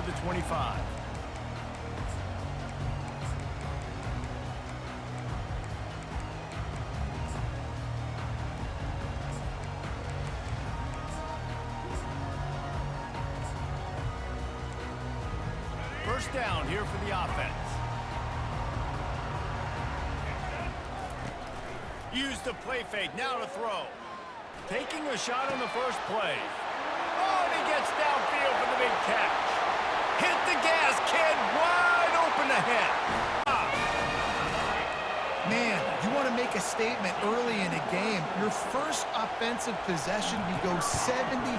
the 25. First down here for the offense. Use the play fake, now to throw. Taking a shot on the first play. Oh, and he gets downfield for the big catch. Hit the gas, kid, wide open ahead. Man, you want to make a statement early in a game. Your first offensive possession, you go 75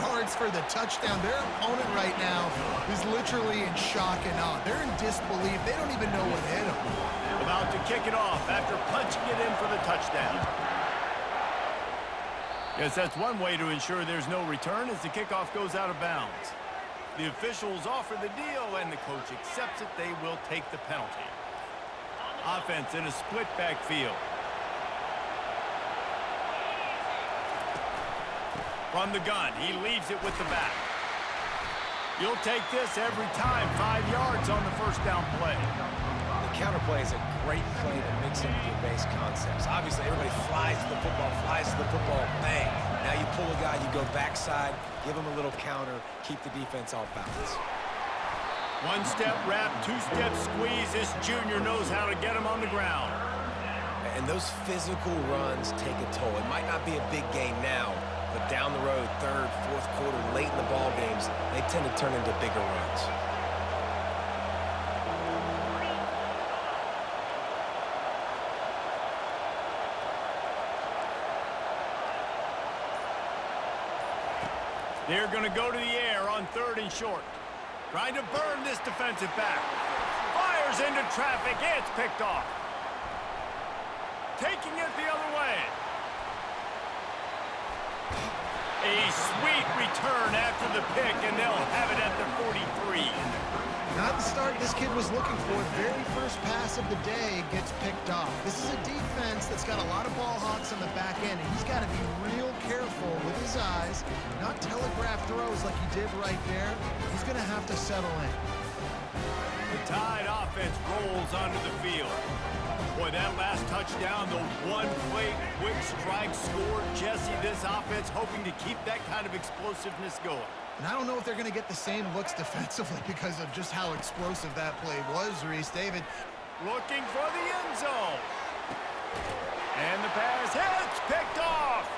yards for the touchdown. Their opponent right now is literally in shock and awe. They're in disbelief. They don't even know what hit them. About to kick it off after punching it in for the touchdown. Guess that's one way to ensure there's no return as the kickoff goes out of bounds. The officials offer the deal, and the coach accepts it. They will take the penalty. Offense in a split backfield. From the gun, he leaves it with the back. You'll take this every time. 5 yards on the first down play. The counter play is a great play to mix into your base concepts. Obviously, everybody flies to the football, bang. Now you pull a guy, you go backside, give him a little counter, keep the defense off balance. One-step wrap, two-step squeeze. This junior knows how to get him on the ground. And those physical runs take a toll. It might not be a big game now, but down the road, third, fourth quarter, late in the ball games, they tend to turn into bigger runs. They're going to go to the air on 3rd and short. Trying to burn this defensive back. Fires into traffic. It's picked off. Taking it the other way. A sweet return after the pick, and they'll have it at the 43. Not the start this kid was looking for. Very first pass of the day gets picked off. This is a defense that's got a lot of ball hawks on the back end, and he's got to be real careful with his eyes, not telegraph throws like he did right there. He's going to have to settle in. The Tide offense rolls onto the field. Boy, that last touchdown, the one-play quick strike score. Jesse, this offense hoping to keep that kind of explosiveness going. And I don't know if they're going to get the same looks defensively because of just how explosive that play was, Reese. David. Looking for the end zone. And the pass hits, picked off.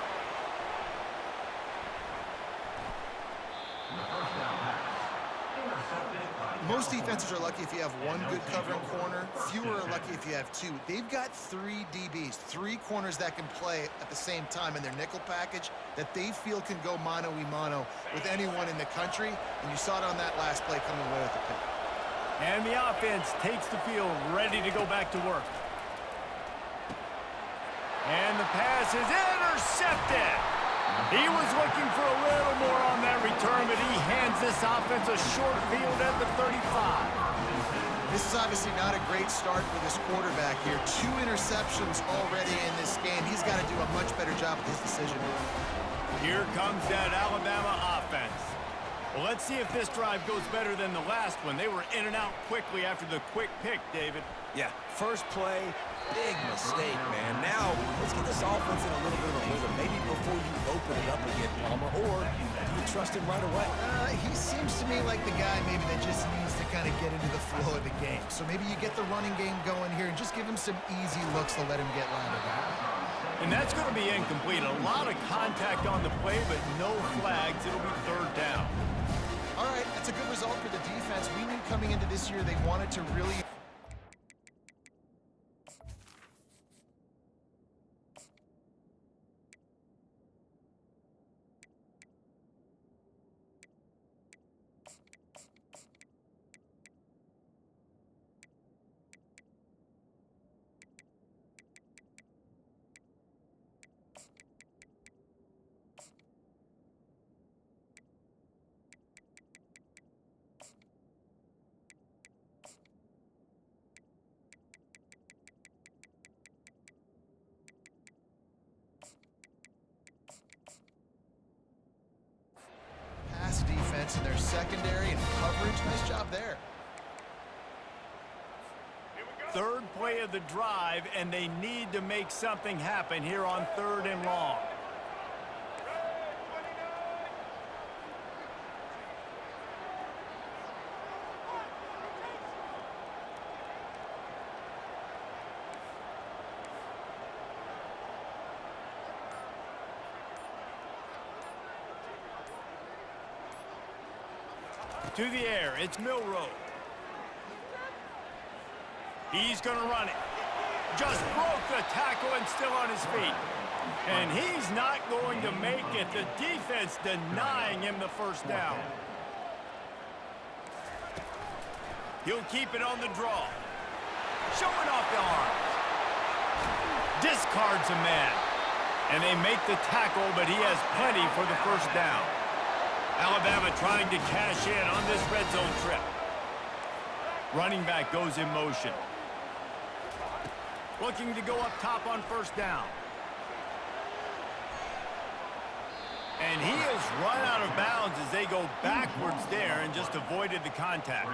Most defenses are lucky if you have one good covering corner. Fewer are lucky if you have two. They've got 3 DBs, 3 corners that can play at the same time in their nickel package that they feel can go mano-a-mano with anyone in the country. And you saw it on that last play coming away with the pick. And the offense takes the field, ready to go back to work. And the pass is intercepted. He was looking for a little more on that return, but he hands this offense a short field at the 35. This is obviously not a great start for this quarterback here. 2 interceptions already in this game. He's got to do a much better job with his decision. Here comes that Alabama offense. Well, let's see if this drive goes better than the last one. They were in and out quickly after the quick pick, David. Yeah, first play, big mistake, man. Now, let's get this offense in a little bit of a rhythm. Maybe before you open it up again, Palmer, or do you trust him right away? He seems to me like the guy maybe that just needs to kind of get into the flow of the game. So maybe you get the running game going here and just give him some easy looks to let him get landed on. And that's going to be incomplete. A lot of contact on the play, but no flags. It'll be 3rd down. All right, that's a good result for the defense. We knew coming into this year they wanted to really... job there. Third play of the drive, and they need to make something happen here on 3rd and long. To the air, it's Milroe. He's going to run it. Just broke the tackle and still on his feet. And he's not going to make it. The defense denying him the first down. He'll keep it on the draw. Showing off the arms. Discards a man. And they make the tackle, but he has plenty for the first down. Alabama trying to cash in on this red zone trip. Running back goes in motion. Looking to go up top on first down. And he has run out of bounds as they go backwards there and just avoided the contact.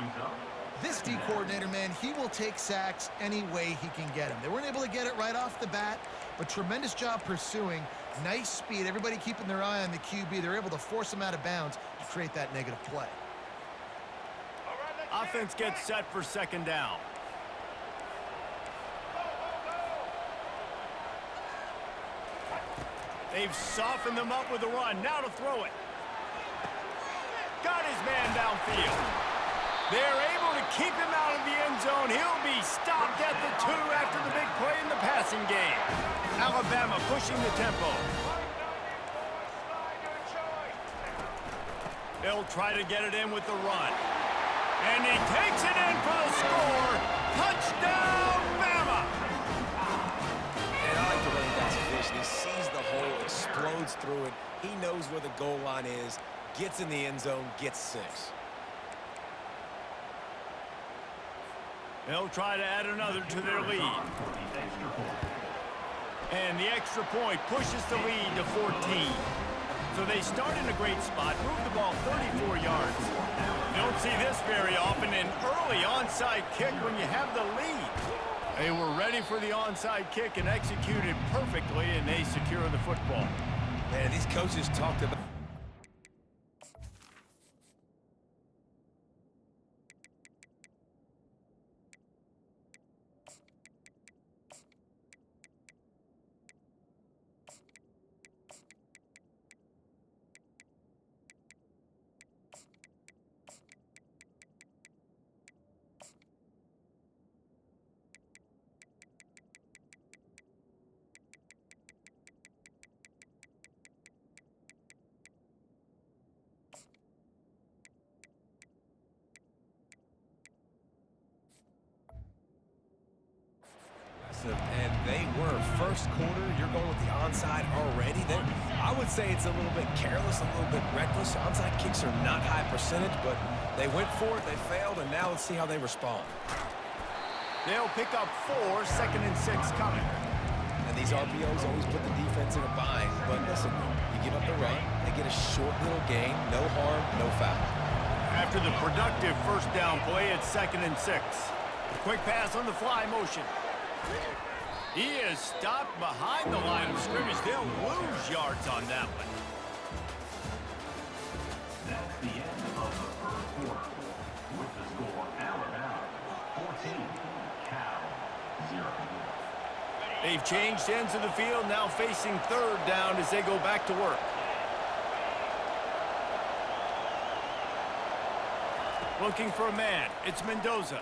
This D coordinator, man, he will take sacks any way he can get them. They weren't able to get it right off the bat, but tremendous job pursuing. Nice speed. Everybody keeping their eye on the QB. They're able to force him out of bounds to create that negative play. Offense gets set for second down. They've softened them up with a run. Now to throw it. Got his man downfield. They're able to keep him out of the end zone. He'll be stopped at the 2 after the big play in the passing game. Alabama pushing the tempo. They'll try to get it in with the run. And he takes it in for the score. Touchdown, Bama! And I like the running back's vision. He sees the hole, explodes through it. He knows where the goal line is, gets in the end zone, gets 6. They'll try to add another to their lead. And the extra point pushes the lead to 14. So they start in a great spot, move the ball 34 yards. You don't see this very often, an early onside kick when you have the lead. They were ready for the onside kick and executed perfectly, and they secure the football. Man, these coaches talked about... And they were first quarter. You're going with the onside already. I would say it's a little bit careless, a little bit reckless. Onside kicks are not high percentage, but they went for it, they failed, and now let's see how they respond. They'll pick up 4, 2nd and 6 coming. And these RPOs always put the defense in a bind. But listen, you give up the run, they get a short little gain, no harm, no foul. After the productive first down play, it's 2nd and 6. Quick pass on the fly motion. He is stopped behind the line of scrimmage. They'll lose yards on that one. That's the end of the first quarter. With the score, Alabama 14, Cal 0. They've changed ends of the field, now facing 3rd down as they go back to work. Looking for a man. It's Mendoza.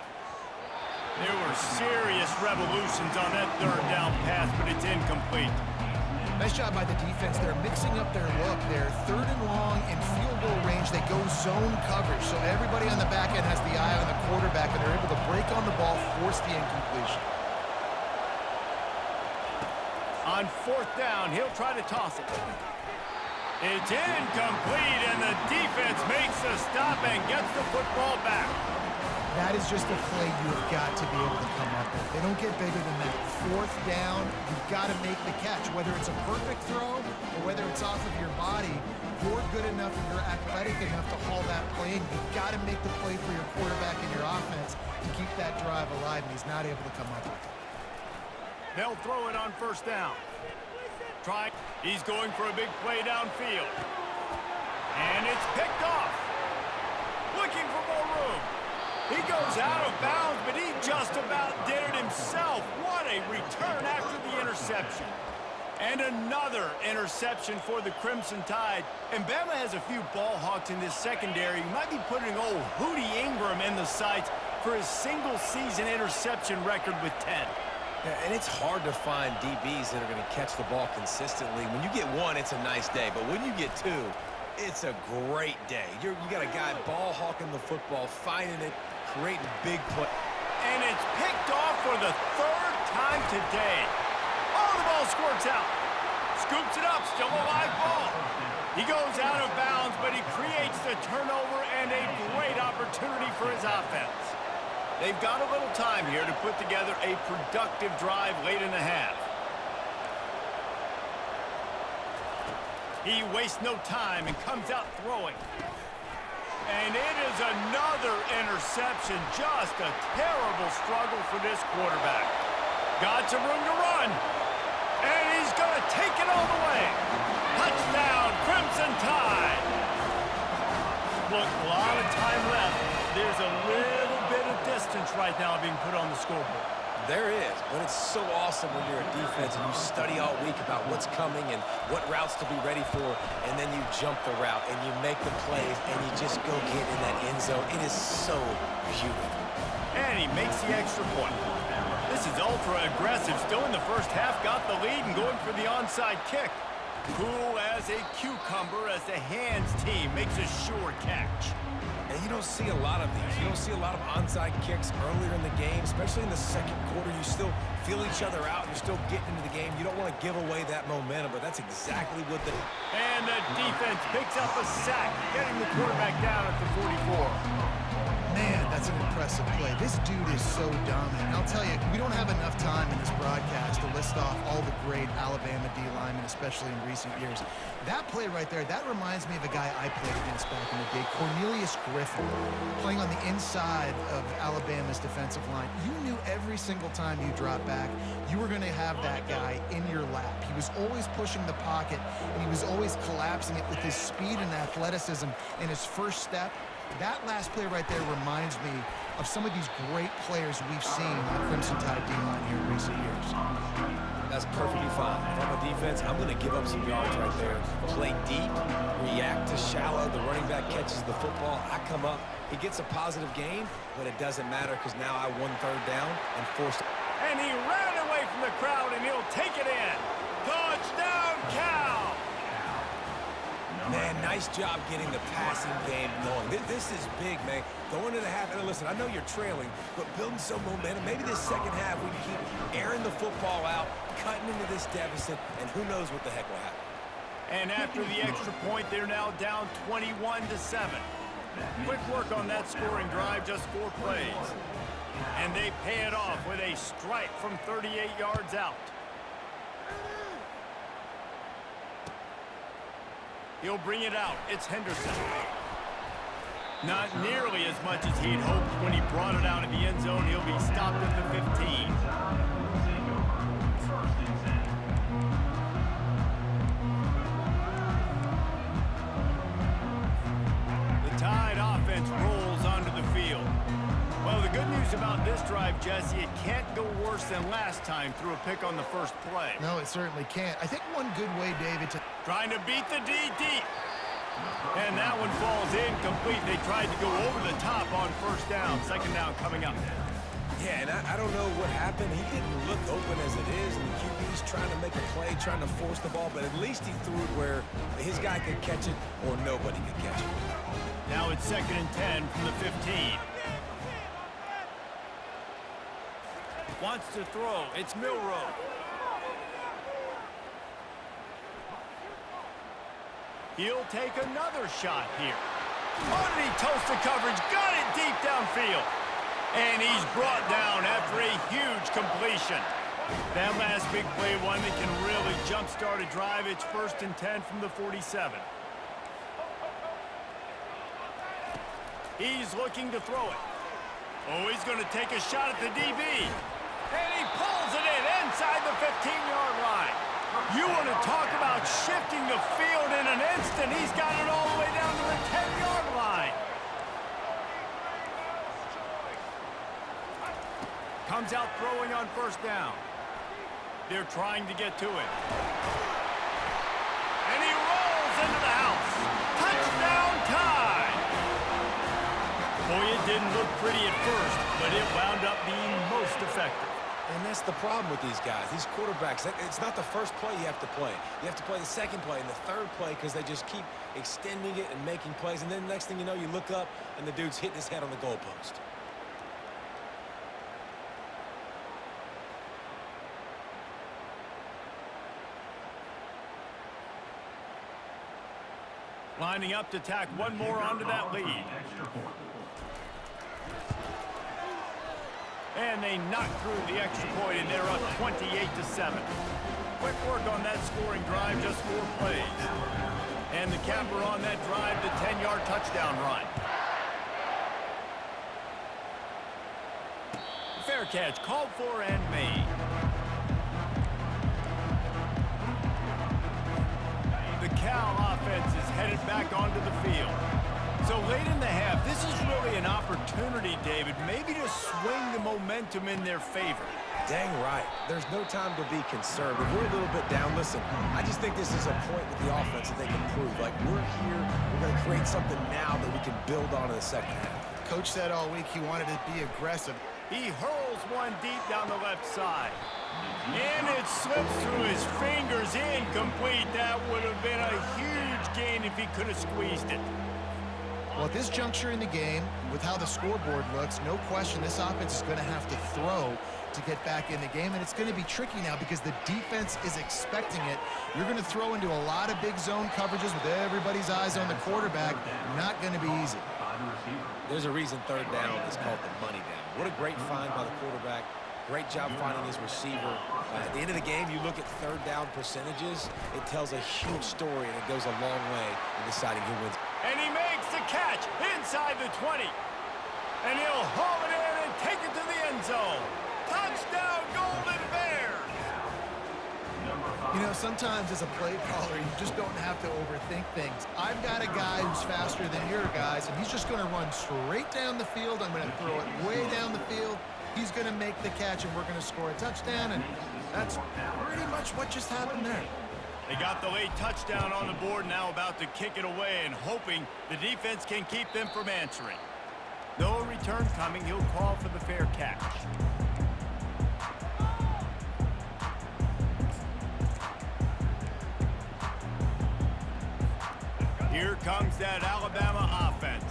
There were serious revolutions on that 3rd down pass, but it's incomplete. Nice job by the defense. They're mixing up their look. They're 3rd and long in field goal range. They go zone coverage, so everybody on the back end has the eye on the quarterback, and they're able to break on the ball, force the incompletion. On 4th down, he'll try to toss it. It's incomplete, and the defense makes the stop and gets the football back. That is just a play you have got to be able to come up with. They don't get bigger than that. 4th down, you've got to make the catch. Whether it's a perfect throw or whether it's off of your body, you're good enough and you're athletic enough to haul that play in, you've got to make the play for your quarterback and your offense to keep that drive alive, and he's not able to come up with it. They'll throw it on first down. He's going for a big play downfield. And it's picked off. Looking for more room. He goes out of bounds, but he just about did it himself. What a return after the interception. And another interception for the Crimson Tide. And Bama has a few ball hawks in this secondary. You might be putting old Hootie Ingram in the sights for his single-season interception record with 10. Yeah, and it's hard to find DBs that are going to catch the ball consistently. When you get one, it's a nice day. But when you get two, it's a great day. You got a guy ball hawking the football, finding it, creating big play. And it's picked off for the third time today. Oh, the ball squirts out. Scoops it up, still a live ball. He goes out of bounds, but he creates the turnover and a great opportunity for his offense. They've got a little time here to put together a productive drive late in the half. He wastes no time and comes out throwing. And it is another interception. Just a terrible struggle for this quarterback. Got some room to run. And he's going to take it all the way. Touchdown, Crimson Tide. Look, a lot of time left. There's a little bit of distance right now being put on the scoreboard. There is, but it's so awesome when you're a defense and you study all week about what's coming and what routes to be ready for, and then you jump the route and you make the plays and you just go get in that end zone. It is so beautiful. And he makes the extra point. This is ultra aggressive. Still in the first half, got the lead and going for the onside kick. Cool as a cucumber as the hands team makes a sure catch. And you don't see a lot of these. You don't see a lot of onside kicks earlier in the game, especially in the second quarter. You still feel each other out. You're still getting into the game. You don't want to give away that momentum, but that's exactly what the... And the defense picks up a sack, getting the quarterback down at the 44. Man, that's an impressive play. This dude is so dominant. And I'll tell you, we don't have enough time in this broadcast to list off all the great Alabama D linemen, especially in recent years. That play right there, that reminds me of a guy I played against back in the day, Cornelius Griffin, playing on the inside of Alabama's defensive line. You knew every single time you dropped back, you were going to have that guy in your lap. He was always pushing the pocket, and he was always collapsing it with his speed and athleticism and his first step. That last play right there reminds me of some of these great players we've seen on the Crimson Tide D-line here in recent years. That's perfectly fine. If I'm a defense, I'm going to give up some yards right there. Play deep, react to shallow. The running back catches the football. I come up. He gets a positive gain, but it doesn't matter because now I won third down and forced... And he ran away from the crowd, and he'll take it in. Touchdown, Cal! Man, nice job getting the passing game going. This is big, man. Going to the half, and listen, I know you're trailing, but building some momentum. Maybe this second half we can keep airing the football out, cutting into this deficit, and who knows what the heck will happen. And after the extra point, they're now down 21-7. Quick work on that scoring drive, just 4 plays. And they pay it off with a strike from 38 yards out. He'll bring it out. It's Henderson. Not nearly as much as he'd hoped when he brought it out in the end zone. He'll be stopped at the 15. The Tide offense rolls onto the field. Well, the good news about this drive, Jesse, it can't go worse than last time through a pick on the first play. No, it certainly can't. I think one good way, David, to... Trying to beat the D deep. And that one falls incomplete. They tried to go over the top on first down. Second down coming up. Yeah, and I don't know what happened. He didn't look open as it is, and the QB's trying to make a play, trying to force the ball, but at least he threw it where his guy could catch it or nobody could catch it. Now it's 2nd and 10 from the 15. Wants to throw. It's Milroe. He'll take another shot here. Oh, did he toast the coverage? Got it deep downfield. And he's brought down after a huge completion. That last big play, one that can really jumpstart a drive. It's 1st and 10 from the 47. He's looking to throw it. Oh, he's going to take a shot at the DB. And he pulls it in inside the 15-yard line. You want to talk about shifting the field in an instant. He's got it all the way down to the 10-yard line. Comes out throwing on first down. They're trying to get to it. And he rolls into the house. Touchdown time! Boy, it didn't look pretty at first, but it wound up being most effective. And that's the problem with these guys, these quarterbacks. It's not the first play you have to play. You have to play the second play and the third play because they just keep extending it and making plays. And then the next thing you know, you look up and the dude's hitting his head on the goalpost. Lining up to tack one more onto that lead. And they knock through the extra point, and they're up 28-7. Quick work on that scoring drive, just 4 plays. And the capper on that drive, the 10-yard touchdown run. Fair catch, called for and made. The Cal offense is headed back onto the field. So late in the half, this is really an opportunity, David, maybe to swing the momentum in their favor. Dang right. There's no time to be concerned. If we're a little bit down, listen, I just think this is a point with the offense that they can prove. Like, we're here, we're going to create something now that we can build on in the second half. Coach said all week he wanted to be aggressive. He hurls one deep down the left side. And it slips through his fingers, incomplete. That would have been a huge gain if he could have squeezed it. Well, at this juncture in the game, with how the scoreboard looks, no question this offense is going to have to throw to get back in the game, and it's going to be tricky now because the defense is expecting it. You're going to throw into a lot of big zone coverages with everybody's eyes on the quarterback. Not going to be easy. There's a reason third down is called the money down. What a great find by the quarterback. Great job finding his receiver. At the end of the game, you look at third down percentages, it tells a huge story, and it goes a long way in deciding who wins. And he makes the catch inside the 20. And he'll haul it in and take it to the end zone. Touchdown, Golden Bears! You know, sometimes as a play caller, you just don't have to overthink things. I've got a guy who's faster than your guys, and he's just going to run straight down the field. I'm going to throw it way down the field. He's going to make the catch, and we're going to score a touchdown, and that's pretty much what just happened there. They got the late touchdown on the board, now about to kick it away and hoping the defense can keep them from answering. No return coming. He'll call for the fair catch. Here comes that Alabama offense.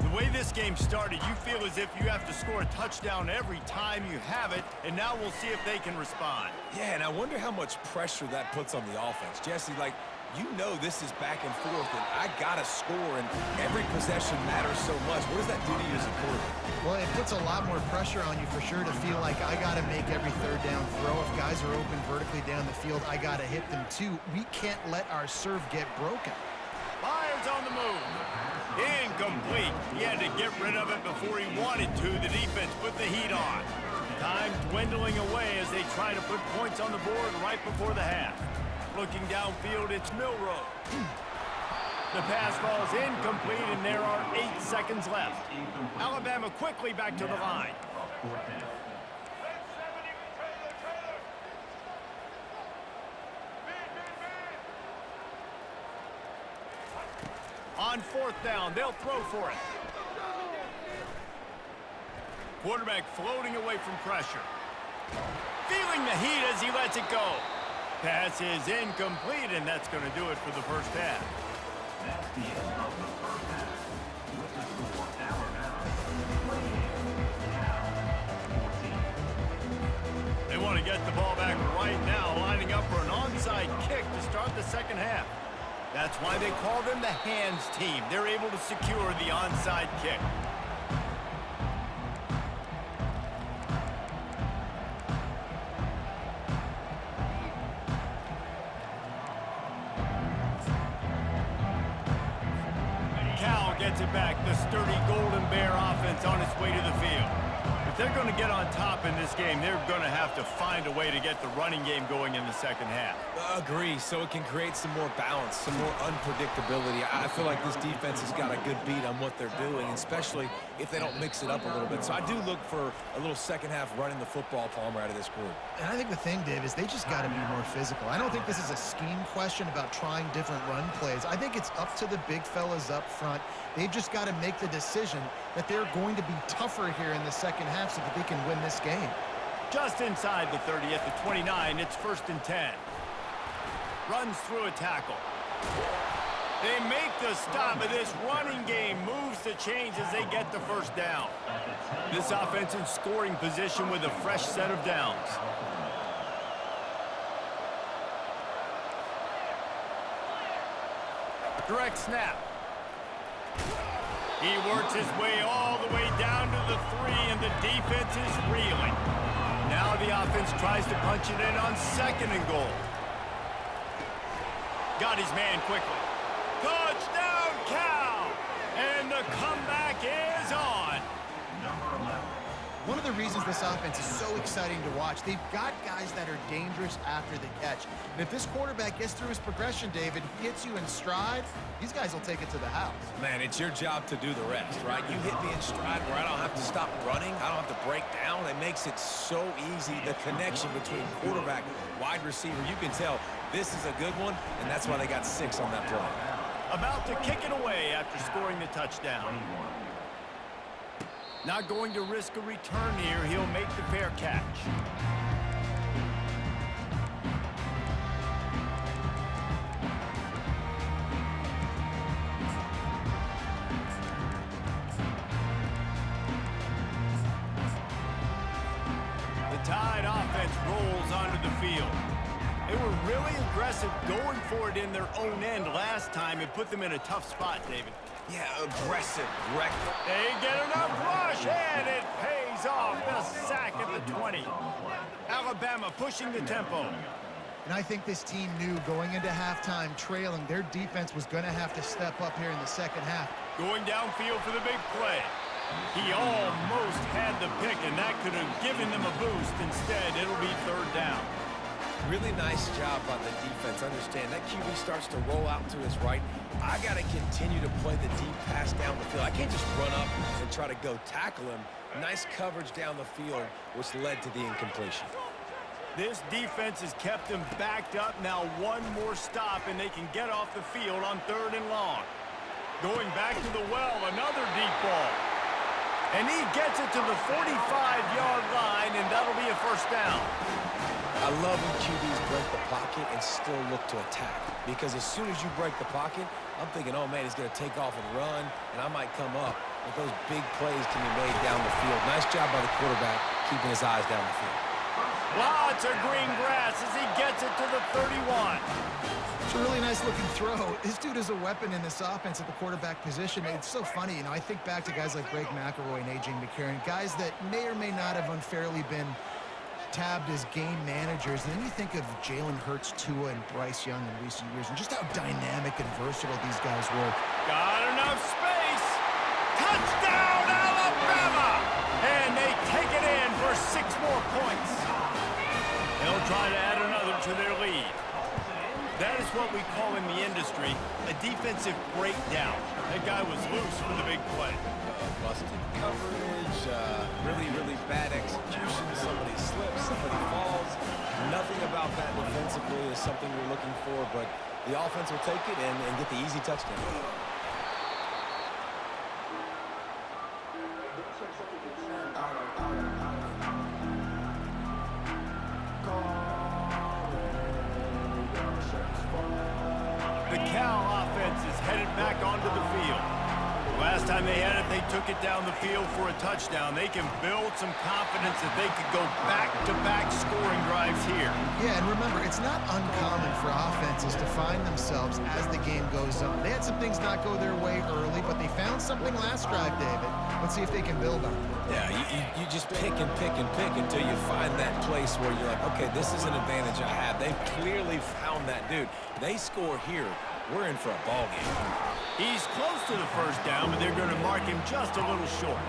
The way this game started, you feel as if you have to score a touchdown every time you have it, and now we'll see if they can respond. Yeah, and I wonder how much pressure that puts on the offense. Jesse, like, you know this is back and forth, and I got to score, and every possession matters so much. What does that do to you as a quarterback? Well, it puts a lot more pressure on you for sure to feel like I got to make every third down throw. If guys are open vertically down the field, I got to hit them too. We can't let our serve get broken. Fires on the move. Incomplete. He had to get rid of it before he wanted to. The defense put the heat on. Time dwindling away as they try to put points on the board right before the half. Looking downfield, it's Milroe. The pass falls incomplete, and there are 8 seconds left. Alabama quickly back to the line. On fourth down, they'll throw for it. Quarterback floating away from pressure. Feeling the heat as he lets it go. Pass is incomplete, and that's going to do it for the first half. That's the end of the first half. With the score, Alabama 28, Cal 14. They want to get the ball back right now, lining up for an onside kick to start the second half. That's why they call them the hands team. They're able to secure the onside kick. Cal gets it back. the sturdy Golden Bear offense on its way to the field. If they're going to get on top in this game, they're going to have to find a way to get the running game going in the second half. Agree, so it can create some more balance, some more unpredictability. I feel like this defense has got a good beat on what they're doing, especially if they don't mix it up a little bit. So I do look for a little second half running the football, Palmer, out of this group. And I think the thing, Dave, is they just got to be more physical. I don't think this is a scheme question about trying different run plays. I think it's up to the big fellas up front. They've just got to make the decision that they're going to be tougher here in the second half so that they can win this game. Just inside the 30 at the 29, it's 1st and 10. Runs through a tackle. They make the stop, but this running game moves the chains as they get the first down. This offense in scoring position with a fresh set of downs. Direct snap. He works his way all the way down to the 3, and the defense is reeling. Now the offense tries to punch it in on 2nd and goal. Got his man quickly. Touchdown, Cal! And the comeback is on. One of the reasons this offense is so exciting to watch, they've got guys that are dangerous after the catch. And if this quarterback gets through his progression, David, hits you in stride, these guys will take it to the house. Man, it's your job to do the rest, right? You hit me in stride where I don't have to stop running. I don't have to break down. It makes it so easy. The connection between quarterback, wide receiver, you can tell this is a good one, and that's why they got 6 on that play. About to kick it away after scoring the touchdown. Not going to risk a return here. He'll make the fair catch. The Tide offense rolls onto the field. They were really aggressive going for it in their own end last time. It put them in a tough spot, David. Yeah, aggressive, reckless. They get enough rush, and it pays off. The sack at the 20. Alabama pushing the tempo. And I think this team knew going into halftime trailing, their defense was going to have to step up here in the second half. Going downfield for the big play. He almost had the pick, and that could have given them a boost. Instead, it'll be 3rd down. Really nice job by the defense. Understand, that QB starts to roll out to his right. I got to continue to play the deep pass down the field. I can't just run up and try to go tackle him. Nice coverage down the field, which led to the incompletion. This defense has kept them backed up. Now one more stop, and they can get off the field on 3rd and long. Going back to the well, another deep ball. And he gets it to the 45-yard line, and that'll be a 1st down. I love when QBs break the pocket and still look to attack. Because as soon as you break the pocket, I'm thinking, oh, man, he's going to take off and run, and I might come up. But those big plays can be made down the field. Nice job by the quarterback keeping his eyes down the field. Lots of green grass as he gets it to the 31. It's a really nice-looking throw. This dude is a weapon in this offense at the quarterback position. It's so funny, you know, I think back to guys like Greg McElroy and A.J. McCarron, guys that may or may not have unfairly been tabbed as game managers. And then you think of Jalen Hurts, Tua, and Bryce Young in recent years, and just how dynamic and versatile these guys were. Got enough space. Touchdown, Alabama! And they take it in for 6 more points. They'll try to add another to their lead. That is what we call in the industry a defensive breakdown. That guy was loose for the big play. Busted coverage, really bad execution. Somebody slips, somebody falls. Nothing about that defensively is something we're looking for, but the offense will take it and get the easy touchdown. The Cal offense is headed back onto the field. Last time they had it, they took it down the field for a touchdown. They can build some confidence that they could go back-to-back scoring drives here. Yeah, and remember, it's not uncommon for offenses to find themselves as the game goes on. They had some things not go their way early, but they found something last drive, David. Let's see if they can build on it. Yeah, you just pick and pick and pick until you find that place where you're like, okay, this is an advantage I have. They've clearly found that, dude. They score here, we're in for a ball game. He's close to the first down, but they're going to mark him just a little short.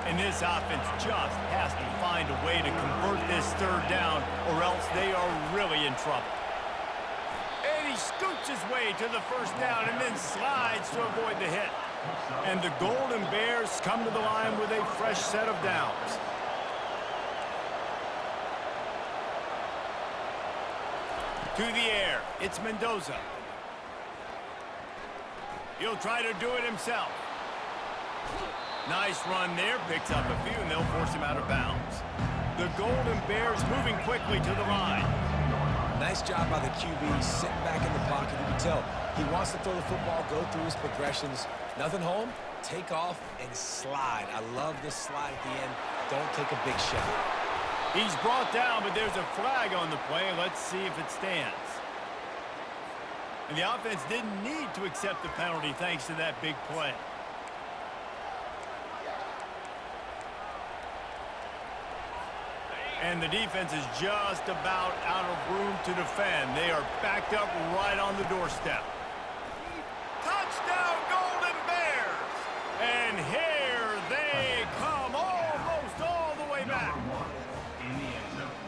And this offense just has to find a way to convert this third down, or else they are really in trouble. And he scoots his way to the first down and then slides to avoid the hit. And the Golden Bears come to the line with a fresh set of downs. To the air, it's Mendoza. He'll try to do it himself. Nice run there, picks up a few, and they'll force him out of bounds. The Golden Bears moving quickly to the line. Nice job by the QB, sitting back in the pocket. You can tell he wants to throw the football, go through his progressions. Nothing home, take off, and slide. I love this slide at the end. Don't take a big shot. He's brought down, but there's a flag on the play. Let's see if it stands. And the offense didn't need to accept the penalty thanks to that big play. And the defense is just about out of room to defend. They are backed up right on the doorstep. Touchdown, Golden Bears! And here they come, almost all the way back.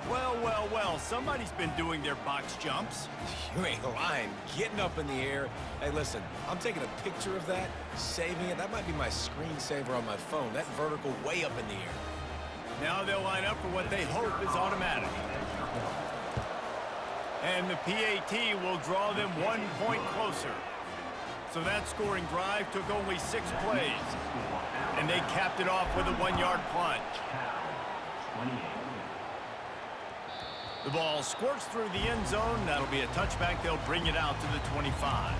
Well, well, well, somebody's been doing their box jumps. You ain't lying. Getting up in the air. Hey, listen, I'm taking a picture of that, saving it. That might be my screensaver on my phone. That vertical way up in the air. Now they'll line up for what they hope is automatic. And the PAT will draw them 1 point closer. So that scoring drive took only 6 plays. And they capped it off with a 1-yard plunge. The ball squirts through the end zone. That'll be a touchback. They'll bring it out to the 25.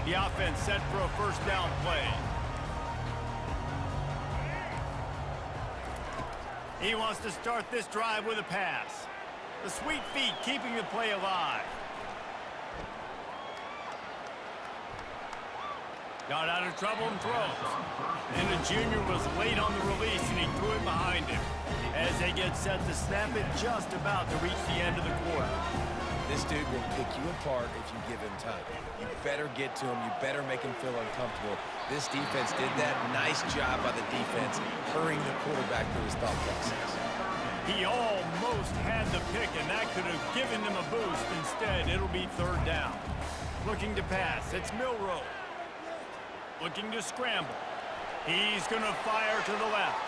The offense set for a first down play. He wants to start this drive with a pass. The sweet feet keeping the play alive. Got out of trouble and throws. And the junior was late on the release, and he threw it behind him. As they get set to snap it, just about to reach the end of the quarter. This dude will pick you apart if you give him time. You better get to him. You better make him feel uncomfortable. This defense did that. Nice job by the defense, hurrying the quarterback through his thought process. He almost had the pick, and that could have given them a boost. Instead, it'll be third down. Looking to pass. It's Milroe. Looking to scramble. He's going to fire to the left.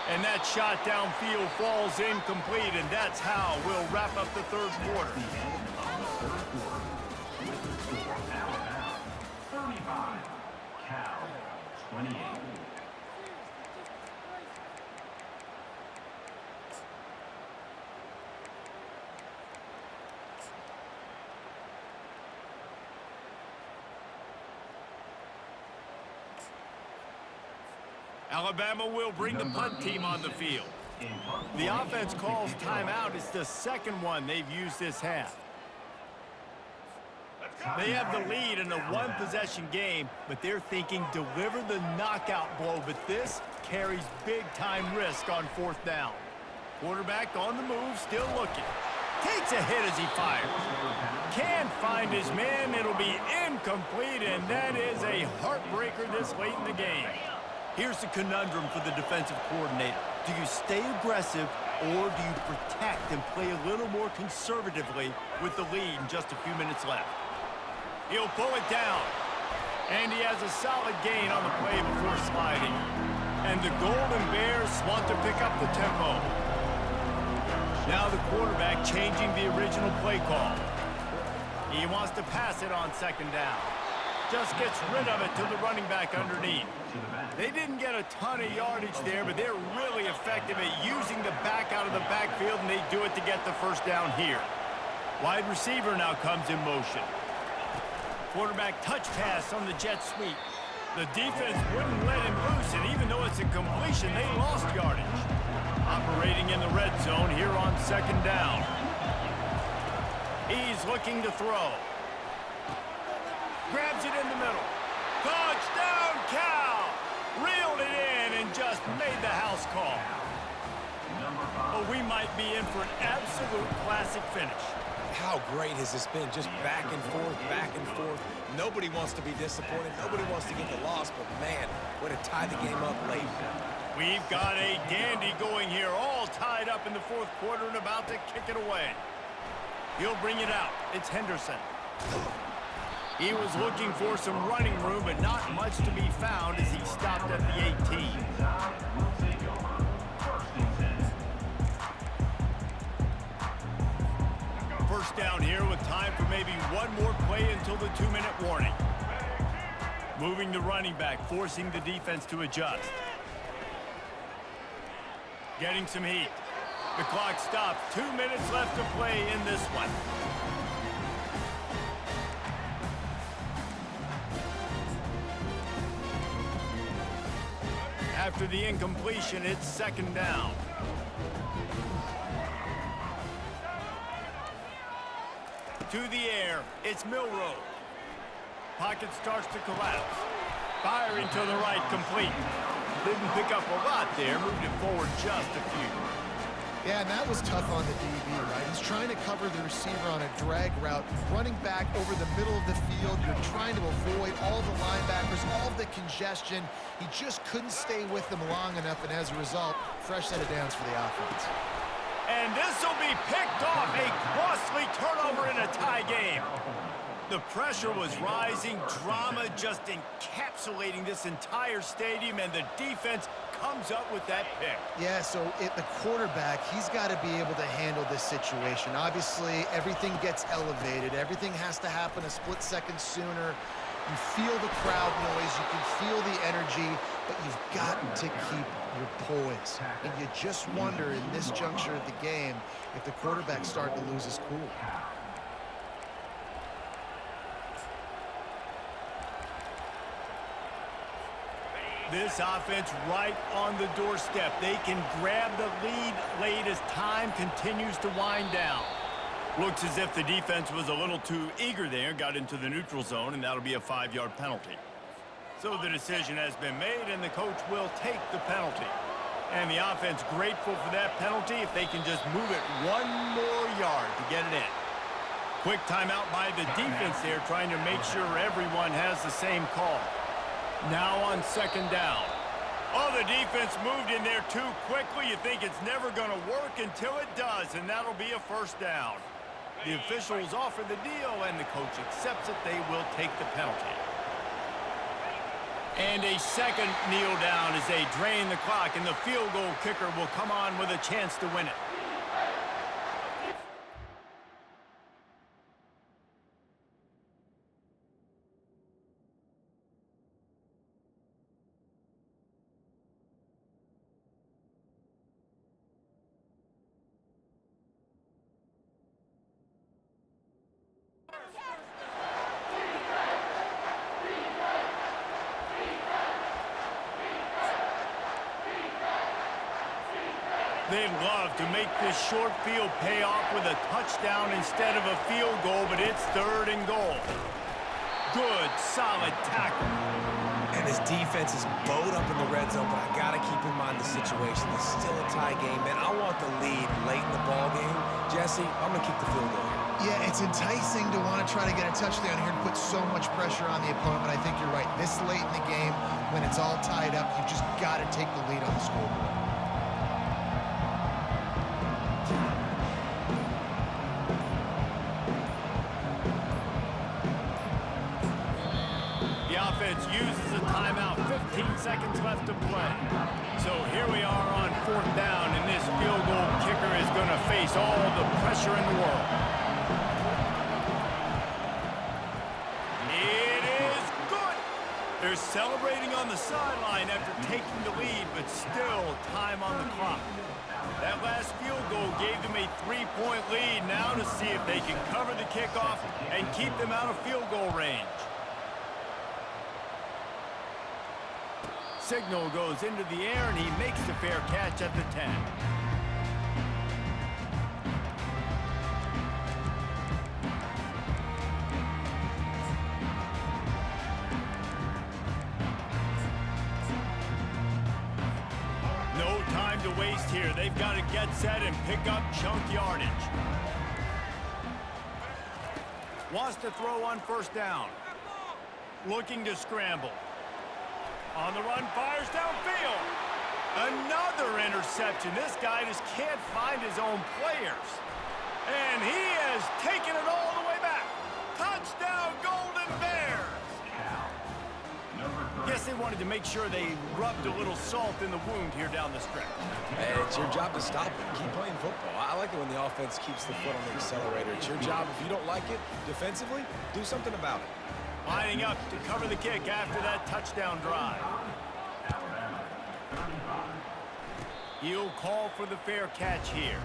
And that shot downfield falls incomplete, and that's how we'll wrap up the third quarter. 35, Cal 28. Alabama will bring the punt team on the field. The offense calls timeout. It's the second one they've used this half. They have the lead in a one-possession game, but they're thinking deliver the knockout blow, but this carries big-time risk on fourth down. Quarterback on the move, still looking. Takes a hit as he fires. Can't find his man. It'll be incomplete, and that is a heartbreaker this late in the game. Here's the conundrum for the defensive coordinator. Do you stay aggressive, or do you protect and play a little more conservatively with the lead and just a few minutes left? He'll pull it down. And he has a solid gain on the play before sliding. And the Golden Bears want to pick up the tempo. Now the quarterback changing the original play call. He wants to pass it on second down. Just gets rid of it to the running back underneath. They didn't get a ton of yardage there, but they're really effective at using the back out of the backfield, and they do it to get the first down here. Wide receiver now comes in motion. Quarterback touch pass on the jet sweep. The defense wouldn't let him loose, and even though it's a completion, they lost yardage. Operating in the red zone here on second down. He's looking to throw. Grabs it in the middle. Touchdown, Cal! Reeled it in and just made the house call. Oh, we might be in for an absolute classic finish. How great has this been? Just back and forth, back and forth. Nobody wants to be disappointed. Nobody wants to get the loss, but man, way to tie the game up late. We've got a dandy going here, all tied up in the fourth quarter and about to kick it away. He'll bring it out. It's Henderson. He was looking for some running room, but not much to be found as he stopped at the 18. First down here with time for maybe one more play until the 2-minute warning. Moving the running back, forcing the defense to adjust. Getting some heat. The clock stops. 2 minutes left to play in this one. After the incompletion, it's second down. To the air, it's Milroe. Pocket starts to collapse. Firing to the right, complete. Didn't pick up a lot there, moved it forward just a few. Yeah, and that was tough on the DB, right? He's trying to cover the receiver on a drag route, running back over the middle of the field. You're trying to avoid all the linebackers, all of the congestion. He just couldn't stay with them long enough, and as a result, fresh set of downs for the offense. And this will be picked off. A costly turnover in a tie game. The pressure was rising, drama just encapsulating this entire stadium, and the defense comes up with that pick. Yeah, so the quarterback, he's got to be able to handle this situation. Obviously, everything gets elevated. Everything has to happen a split second sooner. You feel the crowd noise. You can feel the energy, but you've got to keep your poise. And you just wonder in this juncture of the game if the quarterback's starting to lose his cool. This offense right on the doorstep. They can grab the lead late as time continues to wind down. Looks as if the defense was a little too eager there, got into the neutral zone, and that'll be a 5-yard penalty. So the decision has been made, and the coach will take the penalty. And the offense grateful for that penalty if they can just move it one more yard to get it in. Quick timeout by the defense there, trying to make sure everyone has the same call. Now on second down. Oh, the defense moved in there too quickly. You think it's never going to work until it does, and that'll be a first down. The officials offer the deal, and the coach accepts it. They will take the penalty. And a second kneel down as they drain the clock, and the field goal kicker will come on with a chance to win it. They'd love to make this short field pay off with a touchdown instead of a field goal, but it's third and goal. Good, solid tackle. And this defense is bowed up in the red zone, but I got to keep in mind the situation. It's still a tie game, man. I want the lead late in the ball game. Jesse, I'm going to kick the field goal here. Yeah, it's enticing to want to try to get a touchdown here and put so much pressure on the opponent, but I think you're right. This late in the game, when it's all tied up, you've just got to take the lead on the scoreboard. Uses a timeout, 15 seconds left to play. So here we are on fourth down, and this field goal kicker is going to face all the pressure in the world. It is good. They're celebrating on the sideline after taking the lead, but still time on the clock. That last field goal gave them a 3-point lead. Now to see if they can cover the kickoff and keep them out of field goal range. Signal goes into the air, and he makes the fair catch at the 10. No time to waste here. They've got to get set and pick up chunk yardage. Wants to throw on first down. Looking to scramble. On the run, fires downfield. Another interception. This guy just can't find his own players. And he has taken it all the way back. Touchdown, Golden Bears. Guess they wanted to make sure they rubbed a little salt in the wound here down the stretch. Hey, it's your job to stop it. Keep playing football. I like it when the offense keeps the foot on the accelerator. It's your job. If you don't like it defensively, do something about it. Lining up to cover the kick after that touchdown drive. He'll call for the fair catch here.